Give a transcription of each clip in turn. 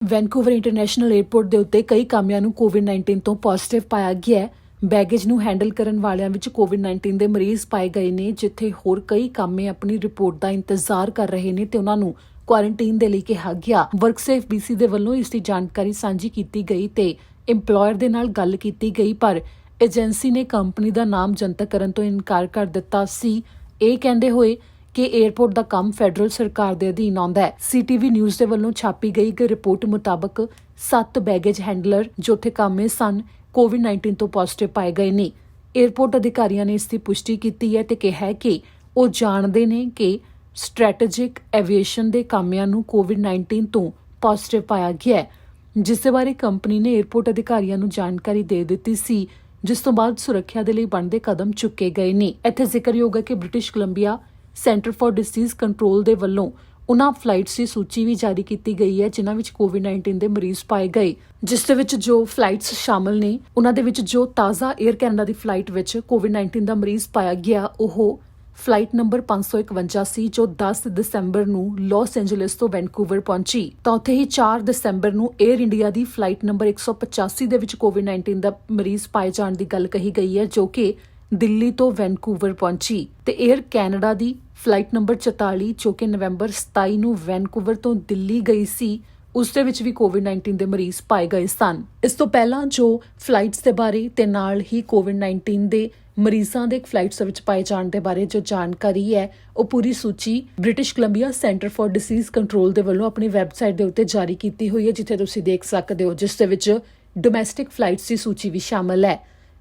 Vancouver international airport ਦੇ ਉੱਤੇ ਕਈ ਕਾਮਿਆਂ ਨੂੰ ਕੋਵਿਡ-19 ਤੋਂ ਪੋਜ਼ਿਟਿਵ ਪਾਇਆ ਗਿਆ ਹੈ। ਬੈਗੇਜ ਨੂੰ ਹੈਂਡਲ ਕਰਨ ਵਾਲਿਆਂ ਵਿੱਚ ਕੋਵਿਡ-19 ਦੇ ਮਰੀਜ਼ ਪਾਏ ਗਏ ਨੇ, ਜਿੱਥੇ ਹੋਰ ਕਈ ਕਾਮੇ ਆਪਣੀ ਰਿਪੋਰਟ ਦਾ ਇੰਤਜ਼ਾਰ ਕਰ ਰਹੇ ਨੇ ਤੇ ਉਹਨਾਂ ਨੂੰ ਕੁਆਰੰਟਾਈਨ ਦੇ ਲਈ ਕਿਹਾ ਗਿਆ। ਵਰਕਸੇਫ BC ਦੇ ਵੱਲੋਂ ਇਸ ਦੀ ਜਾਣਕਾਰੀ ਸਾਂਝੀ ਕੀਤੀ ਗਈ ਤੇ ਇੰਪਲੋਇਰ ਦੇ ਨਾਲ ਗੱਲ ਕੀਤੀ ਗਈ, ਪਰ ਏਜੰਸੀ ਨੇ ਕੰਪਨੀ ਦਾ ਨਾਮ ਜਨਤਕ ਕਰਨ ਤੋਂ ਇਨਕਾਰ ਕਰ ਦਿੱਤਾ ਸੀ, ਇਹ ਕਹਿੰਦੇ ਹੋਏ ਕਿ 에ਅਰਪੋਰਟ ਦਾ ਕੰਮ ਫੈਡਰਲ ਸਰਕਾਰ ਦੇ ਅਧੀਨ ਆਉਂਦਾ ਹੈ। CTV ਨਿਊਜ਼ ਦੇ ਵੱਲੋਂ ਛਾਪੀ ਗਈ ਇੱਕ ਰਿਪੋਰਟ ਮੁਤਾਬਕ 7 ਬੈਗੇਜ ਹੈਂਡਲਰ ਜੋ ਉੱਥੇ ਕਾਮੇ ਸਨ ਕੋਵਿਡ-19 ਤੋਂ ਪੋਜ਼ਿਟਿਵ ਪਾਏ ਗਏ ਨੇ। 에ਅਰਪੋਰਟ ਅਧਿਕਾਰੀਆਂ ਨੇ ਇਸ ਦੀ ਪੁਸ਼ਟੀ ਕੀਤੀ ਹੈ ਤੇ ਕਿਹਾ ਹੈ ਕਿ ਉਹ ਜਾਣਦੇ ਨੇ ਕਿ ਸਟ੍ਰੈਟੇਜਿਕ ਐਵੀਏਸ਼ਨ ਦੇ ਕਾਮਿਆਂ ਨੂੰ ਕੋਵਿਡ-19 ਤੋਂ ਪੋਜ਼ਿਟਿਵ ਪਾਇਆ ਗਿਆ ਹੈ, ਜਿਸ ਦੇ ਬਾਰੇ ਕੰਪਨੀ ਨੇ 에ਅਰਪੋਰਟ ਅਧਿਕਾਰੀਆਂ ਨੂੰ ਜਾਣਕਾਰੀ ਦੇ ਦਿੱਤੀ ਸੀ, ਜਿਸ ਤੋਂ ਬਾਅਦ ਸੁਰੱਖਿਆ ਦੇ ਲਈ ਬਣਦੇ ਕਦਮ ਚੁੱਕੇ ਗਏ ਨੇ। ਇੱਥੇ ਜ਼ਿਕਰਯੋਗ ਹੈ ਕਿ British Columbia Centre for Disease Control ਦੇ ਵੱਲੋਂ ਉਹਨਾਂ ਫਲਾਈਟਸ ਦੀ ਸੂਚੀ ਵੀ ਜਾਰੀ ਕੀਤੀ ਗਈ ਹੈ ਜਿਨ੍ਹਾਂ ਵਿੱਚ ਕੋਵਿਡ-19 ਦੇ ਮਰੀਜ਼ ਪਾਏ ਗਏ, ਜਿਸ ਦੇ ਵਿੱਚ ਜੋ ਫਲਾਈਟਸ ਸ਼ਾਮਲ ਨੇ ਉਹਨਾਂ ਦੇ ਵਿੱਚ ਜੋ ਤਾਜ਼ਾ 에ਅਰ ਕੈਨੇਡਾ ਦੀ ਫਲਾਈਟ ਵਿੱਚ ਕੋਵਿਡ-19 ਦਾ ਮਰੀਜ਼ ਪਾਇਆ ਗਿਆ ਉਹ ਫਲਾਈਟ ਨੰਬਰ 551 ਸੀ, ਜੋ 10 ਦਸੰਬਰ ਨੂੰ ਲਾਸ ਐਂਜਲਸ ਤੋਂ ਵੈਨਕੂਵਰ ਪਹੁੰਚੀ। ਤਾਂ ਉੱਥੇ ਹੀ 4 ਦਸੰਬਰ ਨੂੰ 에ਅਰ ਇੰਡੀਆ ਦੀ ਫਲਾਈਟ ਨੰਬਰ 185 ਦੇ ਵਿੱਚ ਕੋਵਿਡ-19 ਦਾ ਮਰੀਜ਼ ਪਾਏ ਜਾਣ ਦੀ ਗੱਲ ਕਹੀ ਗਈ ਹੈ, ਜੋ ਕਿ ਦਿੱਲੀ ਤੋਂ ਵੈਨਕੂਵਰ ਪਹੁੰਚੀ। ਤੇ 에ਅਰ ਕੈਨੇਡਾ ਦੀ ਫਲਾਈਟ ਨੰਬਰ 44 ਜੋ ਕਿ ਨਵੰਬਰ 27 ਨੂੰ ਵੈਨਕੂਵਰ ਤੋਂ ਦਿੱਲੀ ਗਈ ਸੀ, ਉਸ ਦੇ ਵਿੱਚ ਵੀ ਕੋਵਿਡ-19 ਦੇ ਮਰੀਜ਼ ਪਾਏ ਗਏ ਸਨ। ਇਸ ਤੋਂ ਪਹਿਲਾਂ ਜੋ ਫਲਾਈਟਸ ਦੇ ਬਾਰੇ ਤੇ ਨਾਲ ਹੀ ਕੋਵਿਡ-19 ਦੇ ਮਰੀਜ਼ਾਂ ਦੇ ਫਲਾਈਟਸ ਵਿੱਚ ਪਾਏ ਜਾਣ ਦੇ ਬਾਰੇ ਜੋ ਜਾਣਕਾਰੀ ਹੈ ਉਹ ਪੂਰੀ ਸੂਚੀ British Columbia Centre for Disease Control ਦੇ ਵੱਲੋਂ ਆਪਣੀ ਵੈਬਸਾਈਟ ਦੇ ਉੱਤੇ ਜਾਰੀ ਕੀਤੀ ਹੋਈ ਹੈ, ਜਿੱਥੇ ਤੁਸੀਂ ਦੇਖ ਸਕਦੇ ਹੋ, ਜਿਸ ਦੇ ਵਿੱਚ ਡੋਮੈਸਟਿਕ ਫਲਾਈਟਸ ਦੀ ਸੂਚੀ ਵੀ ਸ਼ਾਮਲ ਹੈ।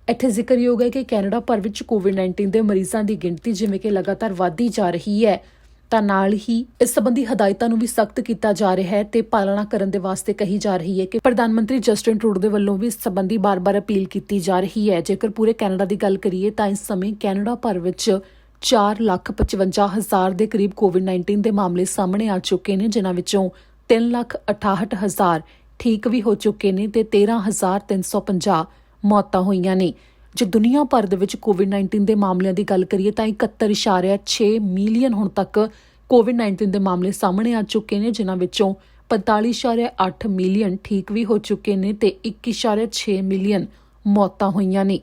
ਇੱਥੇ ਜ਼ਿਕਰਯੋਗ ਹੈ ਕਿ ਕੈਨੇਡਾ ਭਰ ਵਿੱਚ ਕੋਵਿਡ-19 ਦੇ ਮਰੀਜ਼ਾਂ ਦੀ ਗਿਣਤੀ ਜਿਵੇਂ ਕਿ ਲਗਾਤਾਰ ਵਧਦੀ ਜਾ ਰਹੀ ਹੈ, ਤਾਂ ਨਾਲ ਹੀ ਇਸ ਸੰਬੰਧੀ ਹਦਾਇਤਾਂ ਨੂੰ ਵੀ ਸਖਤ ਕੀਤਾ ਜਾ ਰਿਹਾ ਹੈ ਤੇ ਪਾਲਣਾ ਕਰਨ ਦੇ ਵਾਸਤੇ ਕਹੀ ਜਾ ਰਹੀ ਹੈ ਕਿ ਪ੍ਰਧਾਨ ਮੰਤਰੀ ਜਸਟਿਨ ਟਰੂਡੋ ਦੇ ਵੱਲੋਂ ਵੀ ਇਸ ਸੰਬੰਧੀ ਬਾਰ-ਬਾਰ ਅਪੀਲ ਕੀਤੀ ਜਾ ਰਹੀ ਹੈ। ਜੇਕਰ ਪੂਰੇ ਕੈਨੇਡਾ ਦੀ ਗੱਲ ਕਰੀਏ ਤਾਂ ਇਸ ਸਮੇਂ ਕੈਨੇਡਾ ਭਰ ਵਿੱਚ 4,55,000 ਦੇ ਕਰੀਬ ਕੋਵਿਡ-19 ਦੇ ਮਾਮਲੇ ਸਾਹਮਣੇ ਆ ਚੁੱਕੇ ਨੇ, ਜਿਨ੍ਹਾਂ ਵਿੱਚੋਂ 3,68,000 ਠੀਕ ਵੀ ਹੋ ਚੁੱਕੇ ਨੇ ਤੇ 13,350 ਮੌਤਾਂ ਹੋਈਆਂ ਨੇ। ਜੇ ਦੁਨੀਆ ਭਰ ਦੇ ਵਿੱਚ ਕੋਵਿਡ-19 ਦੇ ਮਾਮਲਿਆਂ ਦੀ ਗੱਲ ਕਰੀਏ ਤਾਂ 71.6 ਮਿਲੀਅਨ ਹੁਣ ਤੱਕ ਕੋਵਿਡ-19 ਦੇ ਮਾਮਲੇ ਸਾਹਮਣੇ ਆ ਚੁੱਕੇ ਨੇ, ਜਿਨ੍ਹਾਂ ਵਿੱਚੋਂ 45.8 ਮਿਲੀਅਨ ਠੀਕ ਵੀ ਹੋ ਚੁੱਕੇ ਨੇ ਤੇ 21.6 ਮਿਲੀਅਨ ਮੌਤਾਂ ਹੋਈਆਂ ਨੇ।